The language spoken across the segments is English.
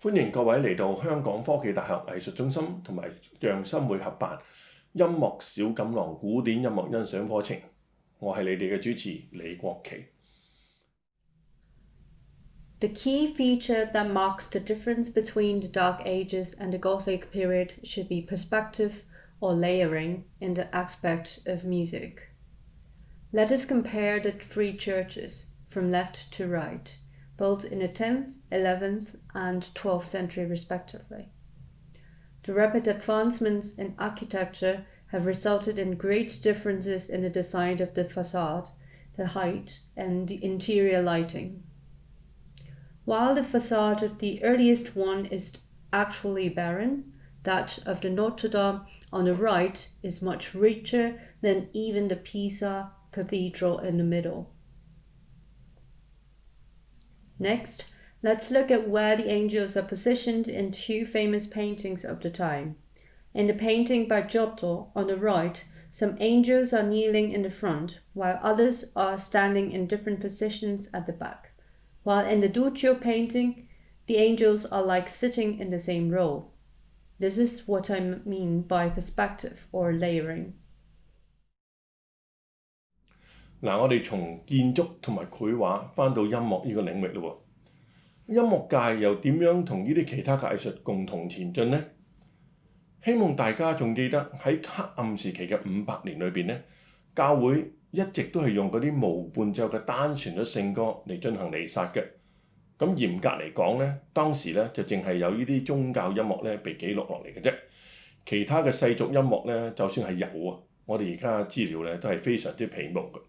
歡迎各位嚟到香港科技大學藝術中心同埋讓心會合辦音樂小錦囊古典音樂欣賞課程。我係你哋嘅主持李國旗。The key feature that marks the difference between the Dark Ages and the Gothic period should be perspective or layering in the aspect of music. Let us compare the three churches from left to right, built in the 10th, 11th, and 12th century respectively. The rapid advancements in architecture have resulted in great differences in the design of the facade, the height, and the interior lighting. While the facade of the earliest one is actually barren, that of the Notre Dame on the right is much richer than even the Pisa Cathedral in the middle. Next, let's look at where the angels are positioned in two famous paintings of the time. In the painting by Giotto on the right, some angels are kneeling in the front, while others are standing in different positions at the back. While in the Duccio painting, the angels are like sitting in the same row. This is what I mean by perspective or layering. 我哋從建築同埋繪畫翻到音樂呢個領域咯。音樂界又點樣同呢啲其他嘅藝術共同前進呢？希望大家仲記得喺黑暗時期嘅500年裏邊呢，教會一直都係用嗰啲無伴奏嘅單旋律聖歌嚟進行彌撒嘅。咁嚴格嚟講呢，當時呢就淨係有呢啲宗教音樂呢被記錄落嚟嘅啫。其他嘅世俗音樂呢，就算係有啊，我哋而家資料呢都係非常之皮毛嘅。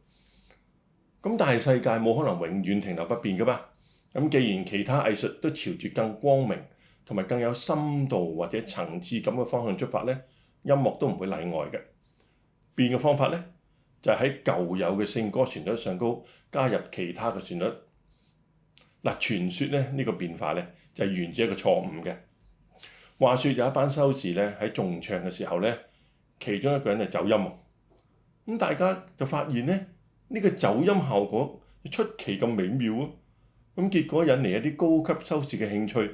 咁但係世界冇可能永遠停留不變噶嘛。咁既然其他藝術都朝住更光明同埋更有深度或者層次咁嘅方向出發呢，音樂都唔會例外嘅。變嘅方法呢，就係喺舊有嘅聖歌旋律上高加入其他嘅旋律。傳說呢，呢個變化呢，就係源自一個錯誤嘅。話說有一班修士呢，喺重唱嘅時候呢，其中一個人就走音喎。咁大家就發現呢，呢個走音效果出奇咁美妙啊！咁結果引嚟一啲高級修士嘅興趣，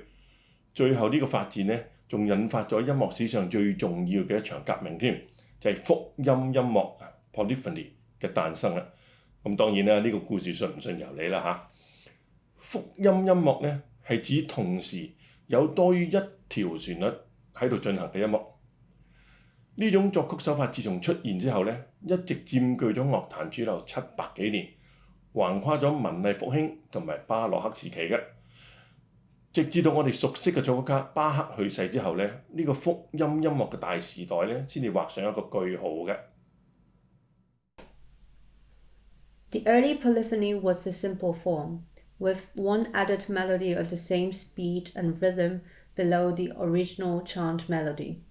最後呢個發展呢，仲引發咗音樂史上最重要嘅一場革命添，就係福音音樂 Polyphony 嘅誕生啦。咁當然啦，呢個故事信唔信由你啦嚇。福音音樂呢，係指同時有多於一條旋律喺度進行嘅音樂。呢種作曲手法自從出現之後呢，一直佔據咗樂壇主流700幾年，橫跨咗文藝復興同埋巴洛克時期嘅，直至到我哋熟悉嘅作曲家巴克去世之後呢，呢個福音音樂嘅大時代呢，先至畫上一個句號嘅。The early polyphony was a simple form, with one added melody of the same speed and rhythm below the original chant melody.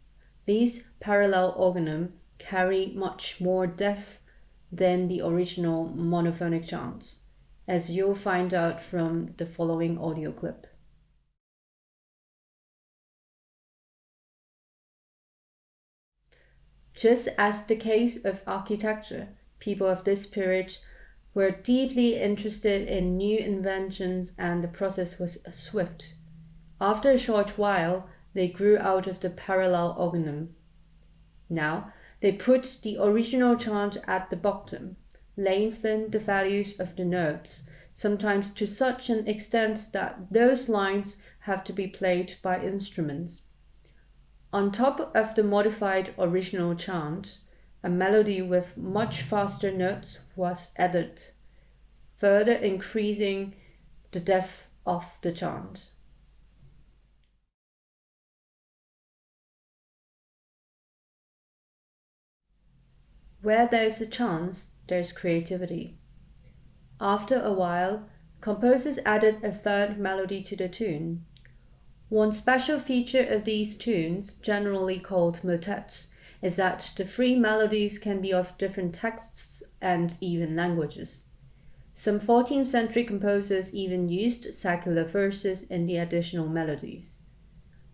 These parallel organum carry much more depth than the original monophonic chants, as you'll find out from the following audio clip. Just as the case of architecture, people of this period were deeply interested in new inventions and the process was swift. After a short while, they grew out of the parallel organum. Now, they put the original chant at the bottom, lengthen the values of the notes, sometimes to such an extent that those lines have to be played by instruments. On top of the modified original chant, a melody with much faster notes was added, further increasing the depth of the chant. Where there's a chance, there's creativity. After a while, composers added a third melody to the tune. One special feature of these tunes, generally called motets, is that the three melodies can be of different texts and even languages. Some 14th century composers even used secular verses in the additional melodies.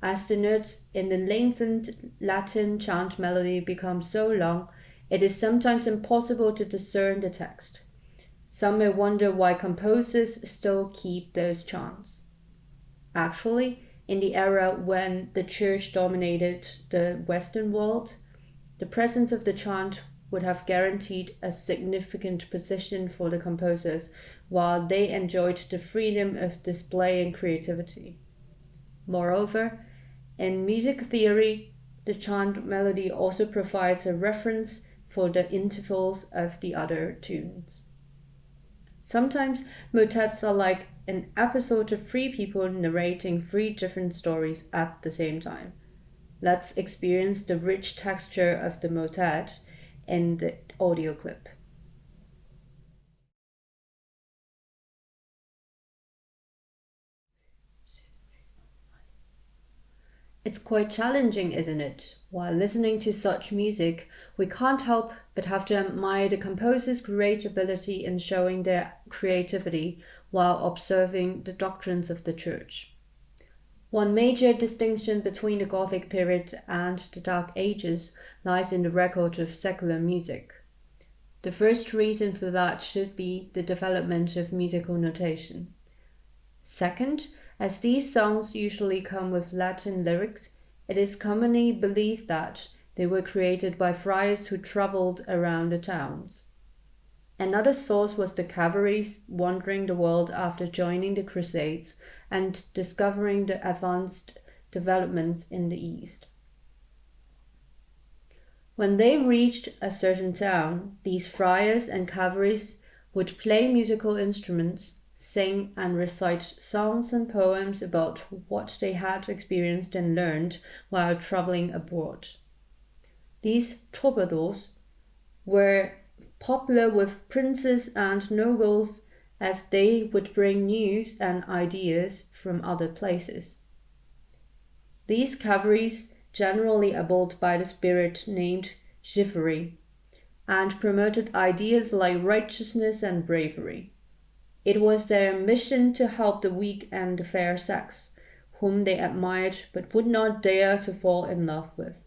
As the notes in the lengthened Latin chant melody become so long, it is sometimes impossible to discern the text. Some may wonder why composers still keep those chants. Actually, in the era when the church dominated the Western world, the presence of the chant would have guaranteed a significant position for the composers while they enjoyed the freedom of displaying creativity. Moreover, in music theory, the chant melody also provides a reference for the intervals of the other tunes. Sometimes motets are like an episode of three people narrating three different stories at the same time. Let's experience the rich texture of the motet in the audio clip. It's quite challenging, isn't it? While listening to such music, we can't help but have to admire the composer's great ability in showing their creativity while observing the doctrines of the Church. One major distinction between the Gothic period and the Dark Ages lies in the record of secular music. The first reason for that should be the development of musical notation. Second, as these songs usually come with Latin lyrics, it is commonly believed that they were created by friars who traveled around the towns. Another source was the cavalries wandering the world after joining the Crusades and discovering the advanced developments in the East. When they reached a certain town, these friars and cavalries would play musical instruments, sing and recite songs and poems about what they had experienced and learned while traveling abroad. These troubadours were popular with princes and nobles as they would bring news and ideas from other places. These cavalries, generally abhorred by the spirit named chivalry, and promoted ideas like righteousness and bravery. It was their mission to help the weak and the fair sex, whom they admired but would not dare to fall in love with.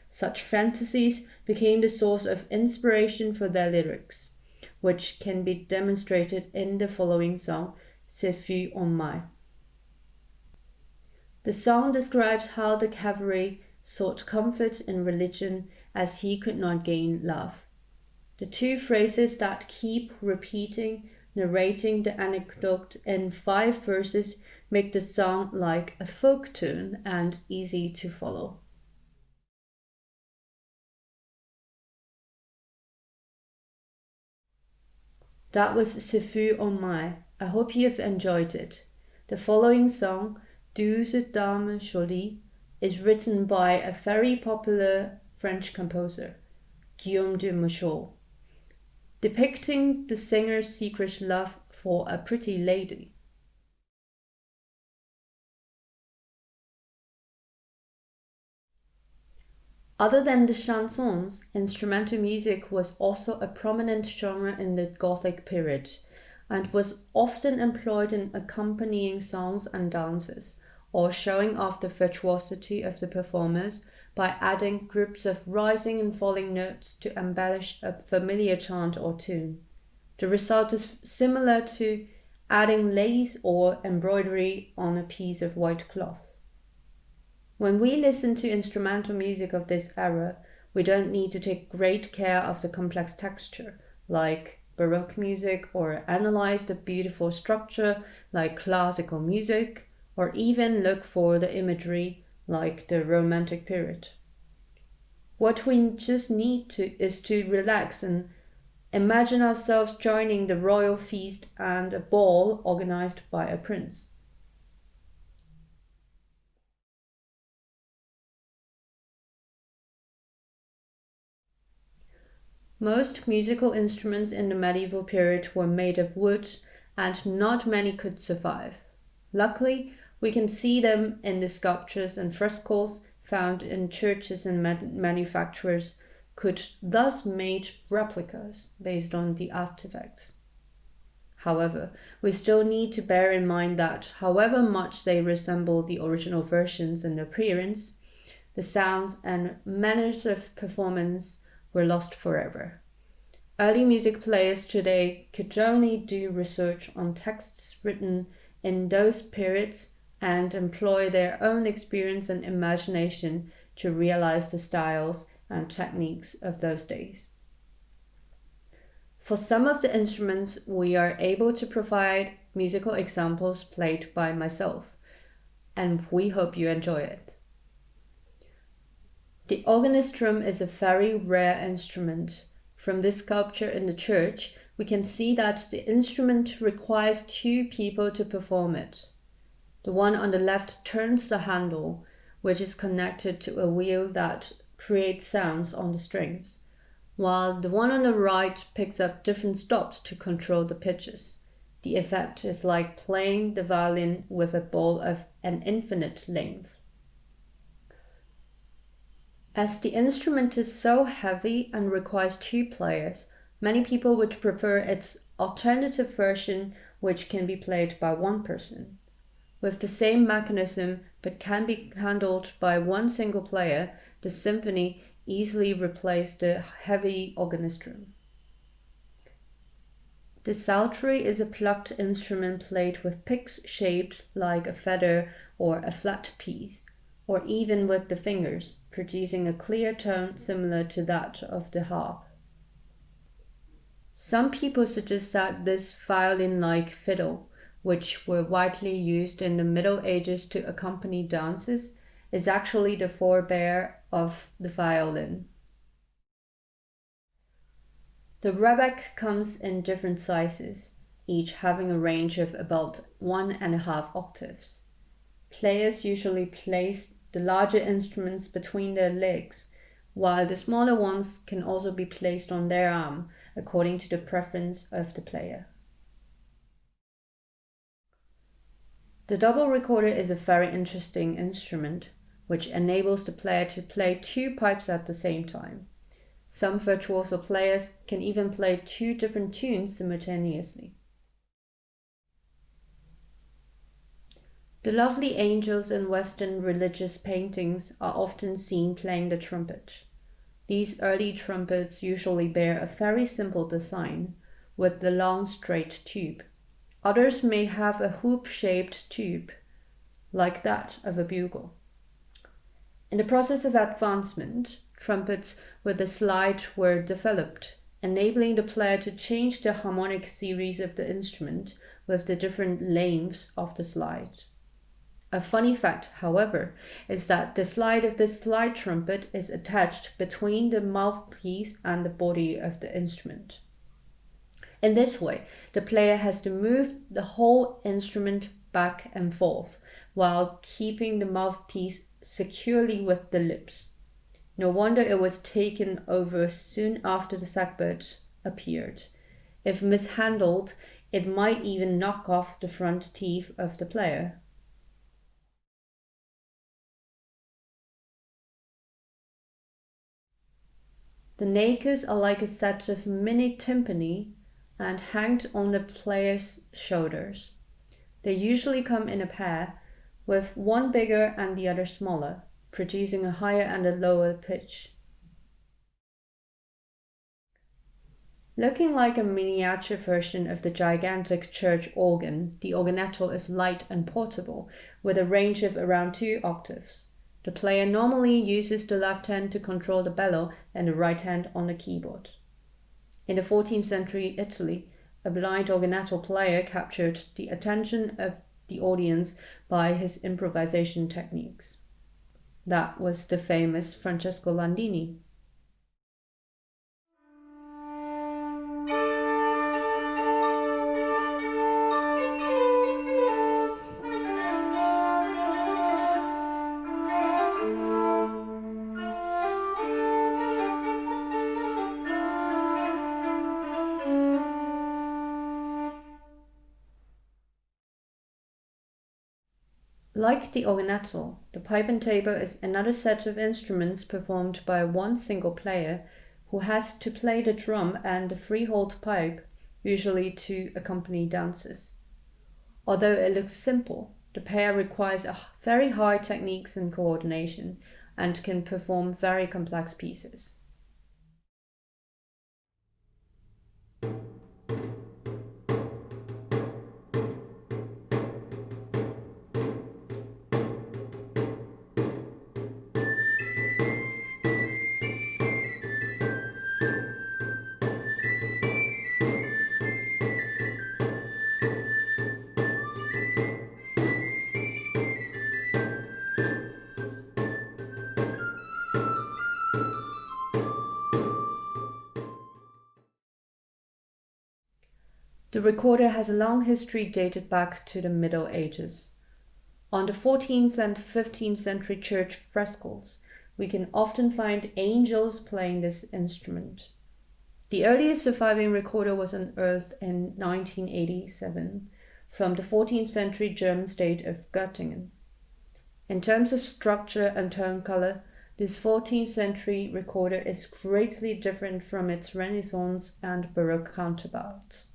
Such fantasies became the source of inspiration for their lyrics, which can be demonstrated in the following song, Ce fut en mai. The song describes how the cavalry sought comfort in religion as he could not gain love. The two phrases that keep repeating, narrating the anecdote in 5 verses, make the song like a folk tune and easy to follow. That was Ce fut en mai. I hope you have enjoyed it. The following song, Douce Dame Jolie, is written by a very popular French composer, Guillaume de Machaut, depicting the singer's secret love for a pretty lady. Other than the chansons, instrumental music was also a prominent genre in the Gothic period and was often employed in accompanying songs and dances, or showing off the virtuosity of the performers by adding groups of rising and falling notes to embellish a familiar chant or tune. The result is similar to adding lace or embroidery on a piece of white cloth. When we listen to instrumental music of this era, we don't need to take great care of the complex texture, like Baroque music, or analyze the beautiful structure, like classical music, or even look for the imagery, like the Romantic period. What we just need is to relax and imagine ourselves joining the royal feast and a ball organized by a prince. Most musical instruments in the medieval period were made of wood, and not many could survive. Luckily, we can see them in the sculptures and frescoes found in churches, and manufacturers could thus make replicas based on the artifacts. However, we still need to bear in mind that, however much they resemble the original versions in appearance, the sounds and manners of performance were lost forever. Early music players today could only do research on texts written in those periods and employ their own experience and imagination to realize the styles and techniques of those days. For some of the instruments, we are able to provide musical examples played by myself, and we hope you enjoy it. The organistrum is a very rare instrument. From this sculpture in the church, we can see that the instrument requires two people to perform it. The one on the left turns the handle, which is connected to a wheel that creates sounds on the strings, while the one on the right picks up different stops to control the pitches. The effect is like playing the violin with a ball of an infinite length. As the instrument is so heavy and requires two players, many people would prefer its alternative version, which can be played by one person. With the same mechanism but can be handled by one single player, the symphony easily replaced the heavy organistrum. The psaltery is a plucked instrument played with picks shaped like a feather or a flat piece, or even with the fingers, producing a clear tone similar to that of the harp. Some people suggest that this violin-like fiddle, which were widely used in the Middle Ages to accompany dances, is actually the forebear of the violin. The rebec comes in different sizes, each having a range of about 1.5 octaves. Players usually place the larger instruments between their legs, while the smaller ones can also be placed on their arm, according to the preference of the player. The double recorder is a very interesting instrument, which enables the player to play two pipes at the same time. Some virtuoso players can even play two different tunes simultaneously. The lovely angels in Western religious paintings are often seen playing the trumpet. These early trumpets usually bear a very simple design, with the long straight tube. Others may have a hoop-shaped tube, like that of a bugle. In the process of advancement, trumpets with a slide were developed, enabling the player to change the harmonic series of the instrument with the different lengths of the slide. A funny fact, however, is that the slide of the slide trumpet is attached between the mouthpiece and the body of the instrument. In this way, the player has to move the whole instrument back and forth while keeping the mouthpiece securely with the lips. No wonder it was taken over soon after the sackbut appeared. If mishandled, it might even knock off the front teeth of the player. The nakers are like a set of mini timpani and hanged on the player's shoulders. They usually come in a pair, with one bigger and the other smaller, producing a higher and a lower pitch. Looking like a miniature version of the gigantic church organ, the organetto is light and portable, with a range of around 2 octaves. The player normally uses the left hand to control the bellow and the right hand on the keyboard. In the 14th century Italy, a blind organetto player captured the attention of the audience by his improvisation techniques. That was the famous Francesco Landini. Like the organetto, the pipe and tabor is another set of instruments performed by one single player who has to play the drum and the freehold pipe, usually to accompany dances. Although it looks simple, the pair requires very high techniques and coordination and can perform very complex pieces. The recorder has a long history dated back to the Middle Ages. On the 14th and 15th century church frescoes, we can often find angels playing this instrument. The earliest surviving recorder was unearthed in 1987 from the 14th century German state of Göttingen. In terms of structure and tone color, this 14th century recorder is greatly different from its Renaissance and Baroque counterparts.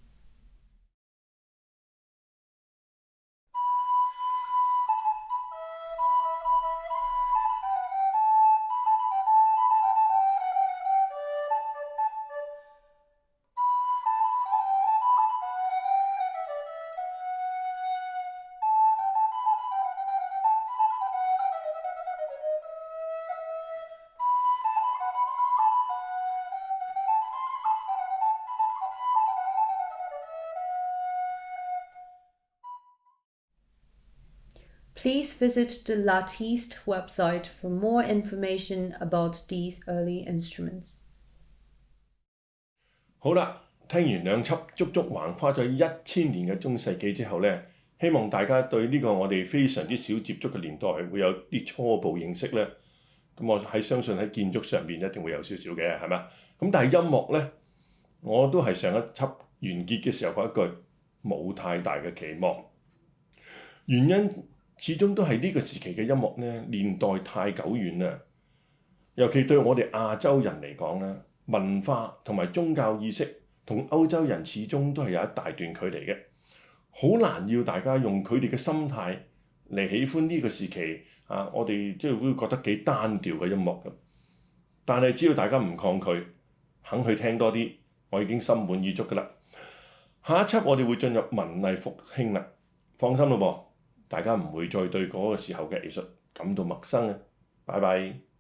Please visit the Latiste website for more information about these early instruments. 好啦，聽完兩輯足足橫跨咗1000年嘅中世紀之後呢，希望大家對呢個我哋非常之少接觸嘅年代會有啲初步認識呢。咁我相信喺建築上面一定會有少少嘅，係咪？咁但係音樂呢，我都係上一輯完結嘅時候講一句，冇太大嘅期望。原因始終都係呢個時期嘅音樂呢，年代太久遠啦。尤其對我哋亞洲人嚟講呢，文化同埋宗教意識同歐洲人始終都係有一大段距離嘅，好難要大家用佢哋嘅心態嚟喜歡呢個時期啊！我哋即係會覺得幾單調嘅音樂咁。但係只要大家唔抗拒，肯去聽多啲，我已經心滿意足㗎啦。下一輯我哋會進入文藝復興啦，放心咯噃，大家唔會再對嗰個時候嘅藝術感到陌生嘅。拜拜。